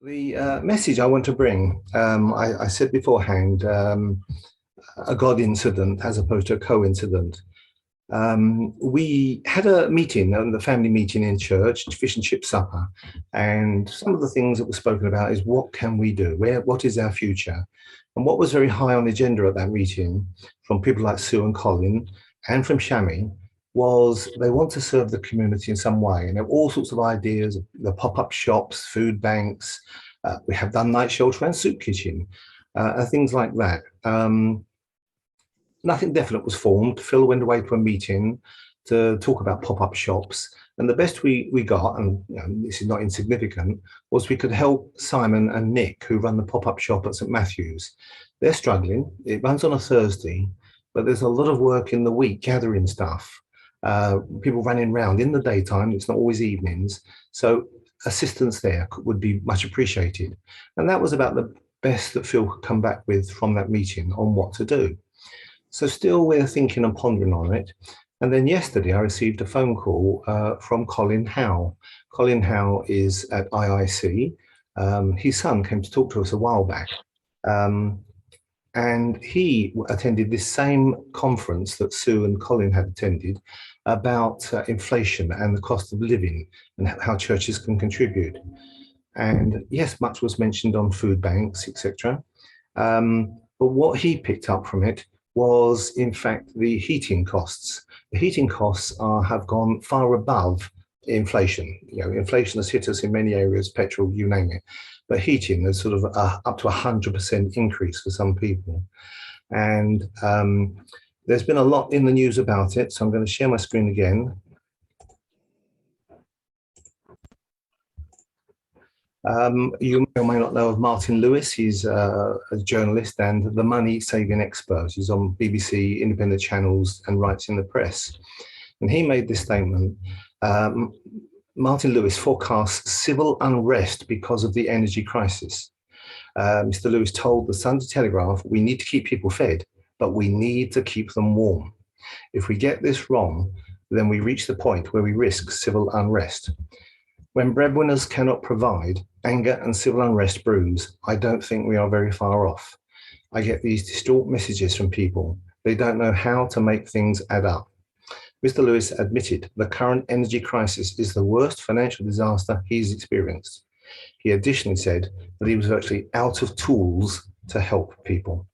The message I want to bring, I said beforehand, a God incident as opposed to a coincidence. We had a meeting, the family meeting in church, fish and chip supper, and some of the things that were spoken about is what can we do? What is our future? And what was very high on the agenda at that meeting from people like Sue and Colin and from Shami was they want to serve the community in some way. And there were all sorts of ideas, the pop-up shops, food banks. We have done night shelter and soup kitchen, and things like that. Nothing definite was formed. Phil went away to a meeting to talk about pop-up shops. And the best we got, and this is not insignificant, was we could help Simon and Nick, who run the pop-up shop at St Matthew's. They're struggling. It runs on a Thursday, but there's a lot of work in the week gathering stuff. People running around in the daytime. It's not always evenings. So assistance there would be much appreciated. And that was about the best that Phil could come back with from that meeting on what to do. So still we're thinking and pondering on it. And then yesterday I received a phone call from Colin Howe. Colin Howe is at IIC. His son came to talk to us a while back. And he attended this same conference that Sue and Colin had attended about inflation and the cost of living and how churches can contribute. And yes, much was mentioned on food banks, etc. But what he picked up from it was, in fact, the heating costs. The heating costs have gone far above inflation. Inflation has hit us in many areas, petrol, you name it. But heating is sort of up to 100% increase for some people. And there's been a lot in the news about it, so I'm going to share my screen again. You may or may not know of Martin Lewis. He's a journalist and the money-saving expert. He's on BBC, independent channels, and writes in the press. And he made this statement. Martin Lewis forecasts civil unrest because of the energy crisis. Mr. Lewis told the Sunday Telegraph, "We need to keep people fed, but we need to keep them warm. If we get this wrong, then we reach the point where we risk civil unrest. When breadwinners cannot provide, anger and civil unrest brews. I don't think we are very far off. I get these distraught messages from people. They don't know how to make things add up." Mr. Lewis admitted the current energy crisis is the worst financial disaster he's experienced. He additionally said that he was virtually out of tools to help people.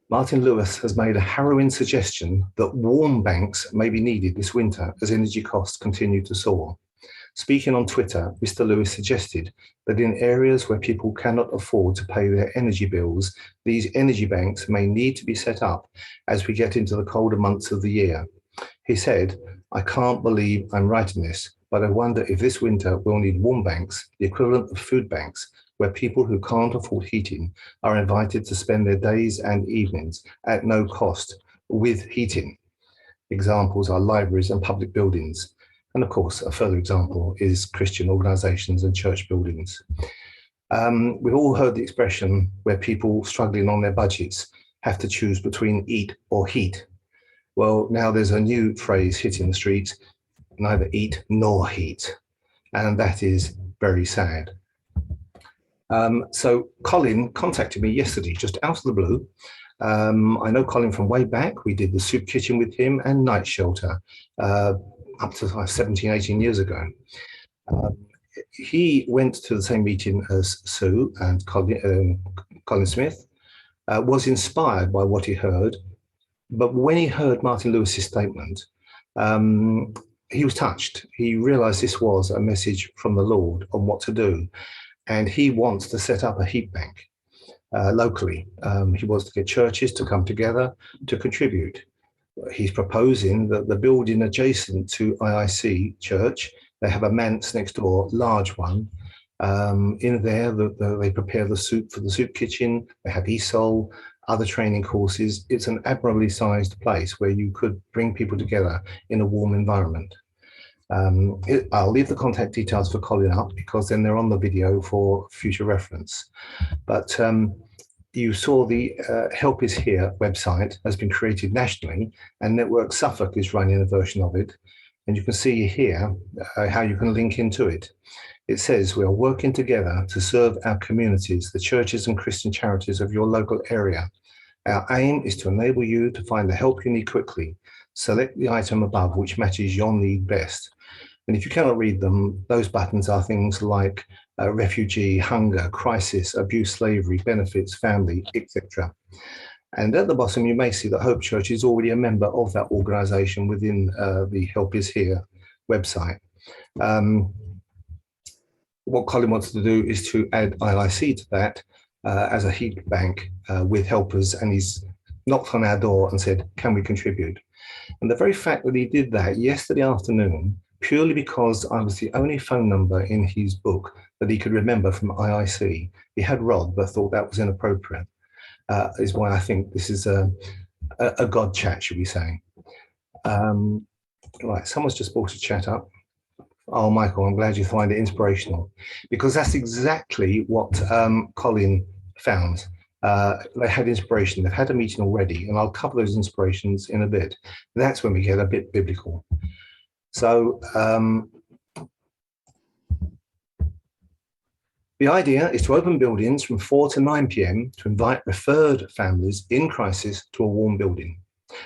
Martin Lewis has made a harrowing suggestion that warm banks may be needed this winter as energy costs continue to soar. Speaking on Twitter, Mr. Lewis suggested that in areas where people cannot afford to pay their energy bills, these energy banks may need to be set up as we get into the colder months of the year. He said, "I can't believe I'm writing this, but I wonder if this winter we'll need warm banks, the equivalent of food banks, where people who can't afford heating are invited to spend their days and evenings at no cost with heating." Examples are libraries and public buildings. And of course, a further example is Christian organizations and church buildings. We've all heard the expression where people struggling on their budgets have to choose between eat or heat. Well, now there's a new phrase hitting the streets, neither eat nor heat. And that is very sad. So Colin contacted me yesterday, just out of the blue. I know Colin from way back. We did the soup kitchen with him and night shelter up to 17, 18 years ago. He went to the same meeting as Sue and Colin Smith, was inspired by what he heard. But when he heard Martin Lewis's statement, he was touched. He realized this was a message from the Lord on what to do. And he wants to set up a heat bank locally. He wants to get churches to come together to contribute. He's proposing that the building adjacent to IIC Church, they have a manse next door, large one. In there, they prepare the soup for the soup kitchen. They have ESOL, other training courses. It's an admirably sized place where you could bring people together in a warm environment. I'll leave the contact details for Colin up because then they're on the video for future reference. But you saw the Help Is Here website has been created nationally, and Network Suffolk is running a version of it. And you can see here how you can link into it. It says, we are working together to serve our communities, the churches and Christian charities of your local area. Our aim is to enable you to find the help you need quickly. Select the item above which matches your need best. And if you cannot read them, those buttons are things like refugee, hunger, crisis, abuse, slavery, benefits, family, etc. And at the bottom, you may see that Hope Church is already a member of that organisation within the Help Is Here website. What Colin wants to do is to add IIC to that as a heat bank with helpers, and he's knocked on our door and said, can we contribute? And the very fact that he did that yesterday afternoon, purely because I was the only phone number in his book that he could remember from IIC, he had Rod, but thought that was inappropriate, is why I think this is a God chat, should we say. Right, someone's just brought a chat up. Oh, Michael, I'm glad you find it inspirational, because that's exactly what Colin found. They had inspiration. They've had a meeting already, and I'll cover those inspirations in a bit. That's when we get a bit biblical. So the idea is to open buildings from 4 to 9 p.m. to invite referred families in crisis to a warm building.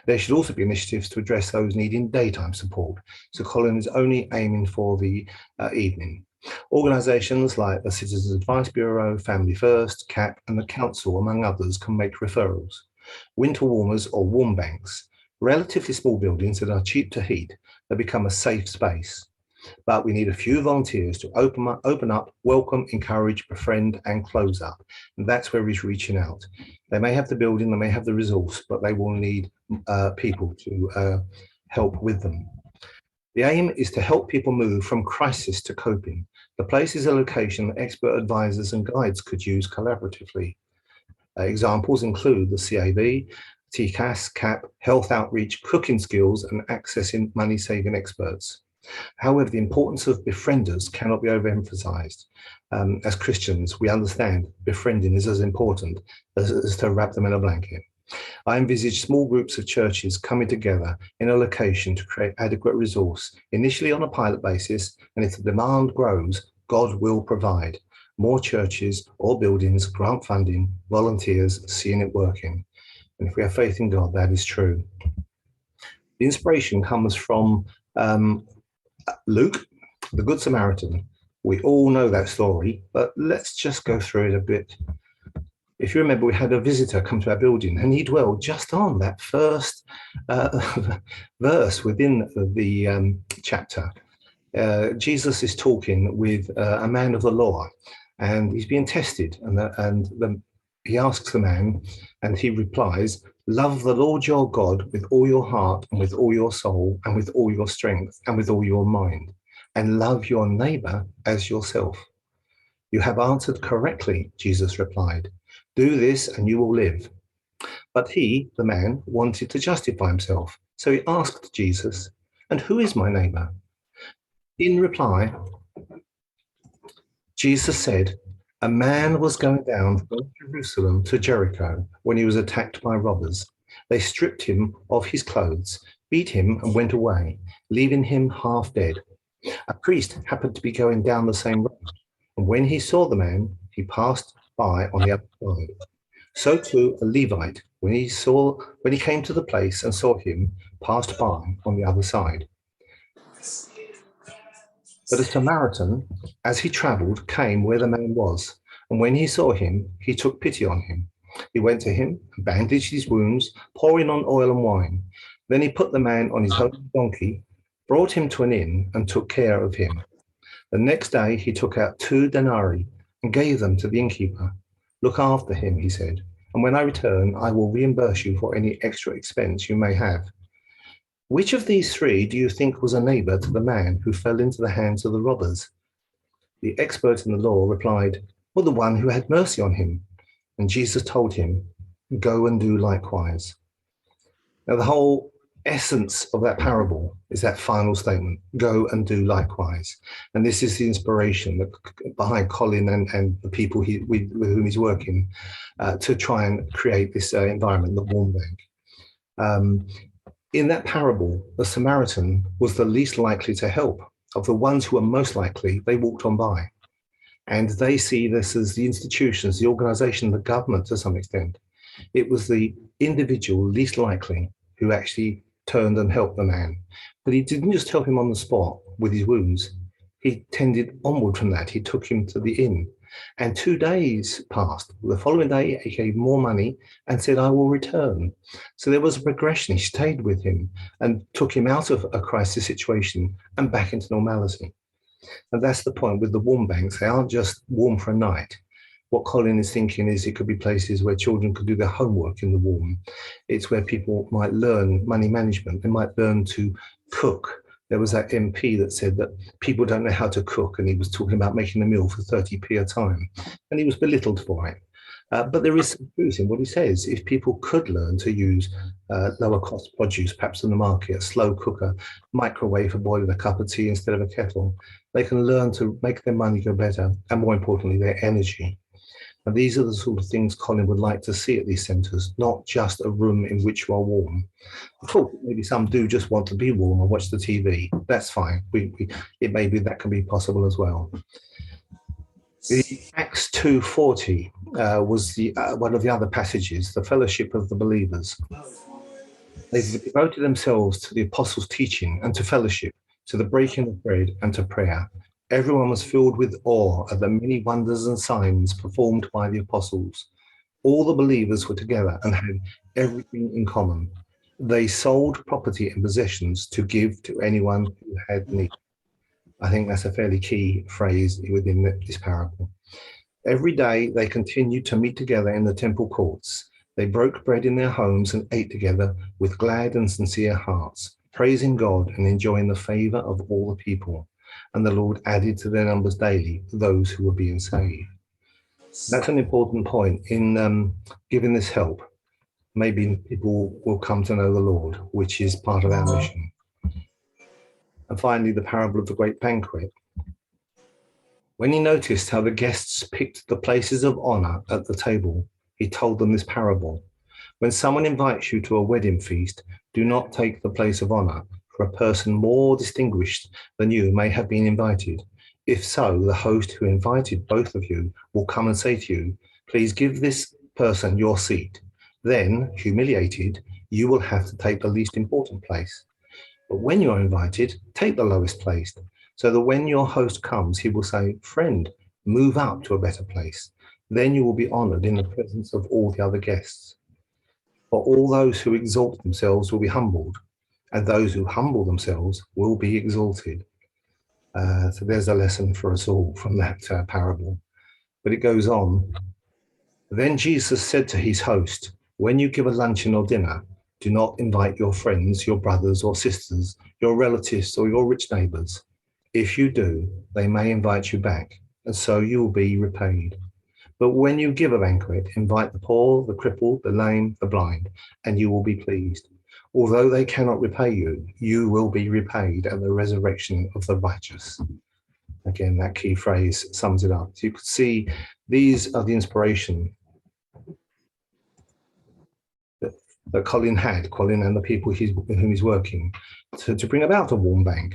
There should also be initiatives to address those needing daytime support. So Colin is only aiming for the evening. Organisations like the Citizens Advice Bureau, Family First, CAP and the Council, among others, can make referrals. Winter warmers or warm banks, relatively small buildings that are cheap to heat, that become a safe space. But we need a few volunteers to open up, welcome, encourage, befriend and close up. And that's where he's reaching out. They may have the building, they may have the resource, but they will need people to help with them. The aim is to help people move from crisis to coping. The place is a location that expert advisors and guides could use collaboratively. Examples include the CAB, TCAS, CAP, health outreach, cooking skills and accessing money-saving experts. However, the importance of befrienders cannot be overemphasized. As Christians, we understand befriending is as important as to wrap them in a blanket. I envisage small groups of churches coming together in a location to create adequate resource, initially on a pilot basis, and if the demand grows, God will provide. More churches or buildings, grant funding, volunteers, seeing it working. And if we have faith in God, that is true. The inspiration comes from Luke, the Good Samaritan. We all know that story, but let's just go through it a bit. If you remember, we had a visitor come to our building and he dwelled just on that first verse within the chapter. Jesus is talking with a man of the law and he's being tested. He asks the man and he replies, love the Lord your God with all your heart and with all your soul and with all your strength and with all your mind, and love your neighbor as yourself. You have answered correctly, Jesus replied. Do this and you will live. But he, the man, wanted to justify himself. So he asked Jesus, and who is my neighbor? In reply, Jesus said, a man was going down from Jerusalem to Jericho when he was attacked by robbers. They stripped him of his clothes, beat him and went away, leaving him half dead. A priest happened to be going down the same road, and when he saw the man, he passed by on the other side. So too a Levite, when he came to the place and saw him, passed by on the other side. But a Samaritan, as he traveled, came where the man was, and when he saw him, he took pity on him. He went to him, bandaged his wounds, pouring on oil and wine. Then he put the man on his own donkey, brought him to an inn, and took care of him. The next day he took out 2 denarii and gave them to the innkeeper. Look after him, he said, and when I return, I will reimburse you for any extra expense you may have. Which of these 3 do you think was a neighbor to the man who fell into the hands of the robbers? The expert in the law replied, well, the one who had mercy on him. And Jesus told him, go and do likewise. Now, the whole essence of that parable is that final statement, go and do likewise. And this is the inspiration behind Colin and the people with whom he's working to try and create this environment, the warm bank. In that parable, the Samaritan was the least likely to help. Of the ones who were most likely, they walked on by. And they see this as the institutions, the organization, the government to some extent. It was the individual least likely who actually turned and helped the man. But he didn't just help him on the spot with his wounds. He tended onward from that. He took him to the inn. And 2 days passed. The following day, he gave more money and said, I will return. So there was a progression. He stayed with him and took him out of a crisis situation and back into normality. And that's the point with the warm banks. They aren't just warm for a night. What Colin is thinking is it could be places where children could do their homework in the warm. It's where people might learn money management. They might learn to cook. There was that MP that said that people don't know how to cook, and he was talking about making a meal for 30p a time, and he was belittled for it. But there is some truth in what he says. If people could learn to use lower cost produce, perhaps in the market, a slow cooker, microwave for boiling a cup of tea instead of a kettle, they can learn to make their money go better, and more importantly, their energy. And these are the sort of things Colin would like to see at these centres, not just a room in which you are warm. Of course, maybe some do just want to be warm and watch the TV. That's fine. It may be that can be possible as well. Acts 2:40 was one of the other passages, the fellowship of the believers. They devoted themselves to the apostles' teaching and to fellowship, to the breaking of bread and to prayer. Everyone was filled with awe at the many wonders and signs performed by the apostles. All the believers were together and had everything in common. They sold property and possessions to give to anyone who had need. I think that's a fairly key phrase within this parable. Every day they continued to meet together in the temple courts. They broke bread in their homes and ate together with glad and sincere hearts, praising God and enjoying the favor of all the people. And the Lord added to their numbers daily those who were being saved. That's an important point in giving this help. Maybe people will come to know the Lord, which is part of our mission. And finally, the parable of the great banquet. When he noticed how the guests picked the places of honor at the table, he told them this parable. When someone invites you to a wedding feast, do not take the place of honor, for a person more distinguished than you may have been invited. If so, the host who invited both of you will come and say to you, please give this person your seat. Then, humiliated, you will have to take the least important place. But when you are invited, take the lowest place, so that when your host comes, he will say, friend, move up to a better place. Then you will be honored in the presence of all the other guests. For all those who exalt themselves will be humbled, and those who humble themselves will be exalted. So there's a lesson for us all from that parable. But it goes on. Then Jesus said to his host, when you give a luncheon or dinner, do not invite your friends, your brothers or sisters, your relatives or your rich neighbors. If you do, they may invite you back, and so you will be repaid. But when you give a banquet, invite the poor, the crippled, the lame, the blind, and you will be pleased. Although they cannot repay you, you will be repaid at the resurrection of the righteous. Again, that key phrase sums it up. So you could see these are the inspiration that Colin and the people with whom he's working, to bring about a warm bank.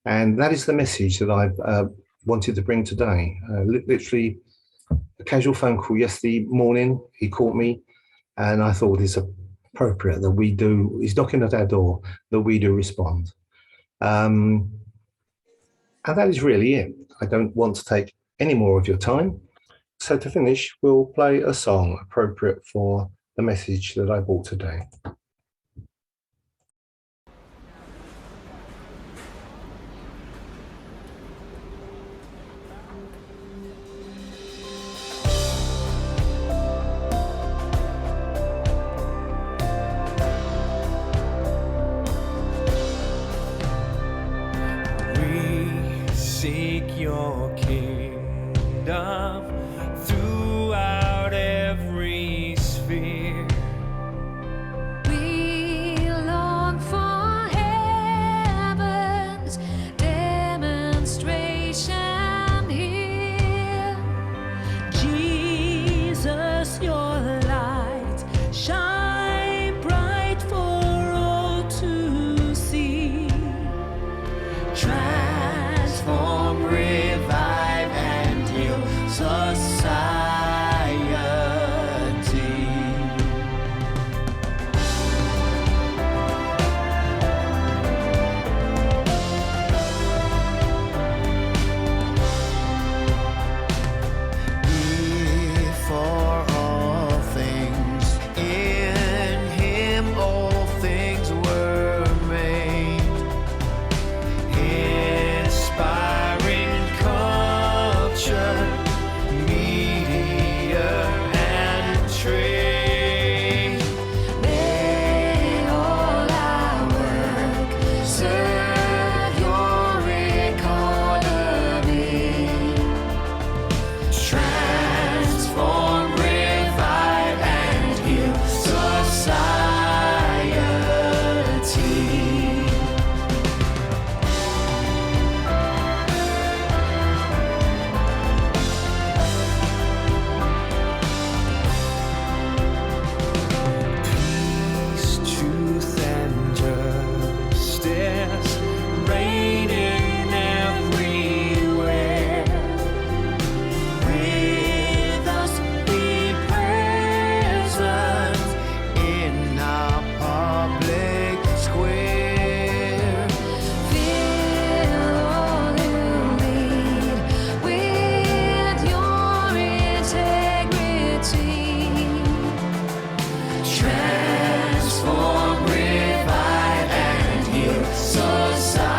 And that is the message that I've wanted to bring today. Literally, a casual phone call yesterday morning, he called me, and I thought it's appropriate that we do, he's knocking at our door, that we do respond. And that is really it. I don't want to take any more of your time. So to finish, we'll play a song appropriate for the message that I brought today. Seek your kingdom throughout every sphere. We long for heaven's demonstration here. Jesus, your light shine bright for all to transform, revive, and heal society. Before all things, in Him all things were made. Inspiring culture, media, and trade. May all our work serve your economy. Transform, revive, and heal society. Peace, truth, and justice reigning everywhere. With us, be present in our public square. Fill all who lead with your integrity. Transform, revive, and heal society.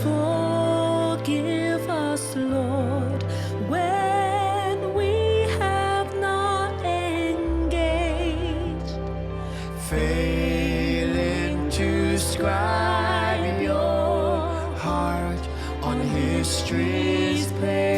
Forgive us, Lord, when we have not engaged, failing to scribe your heart on history's page.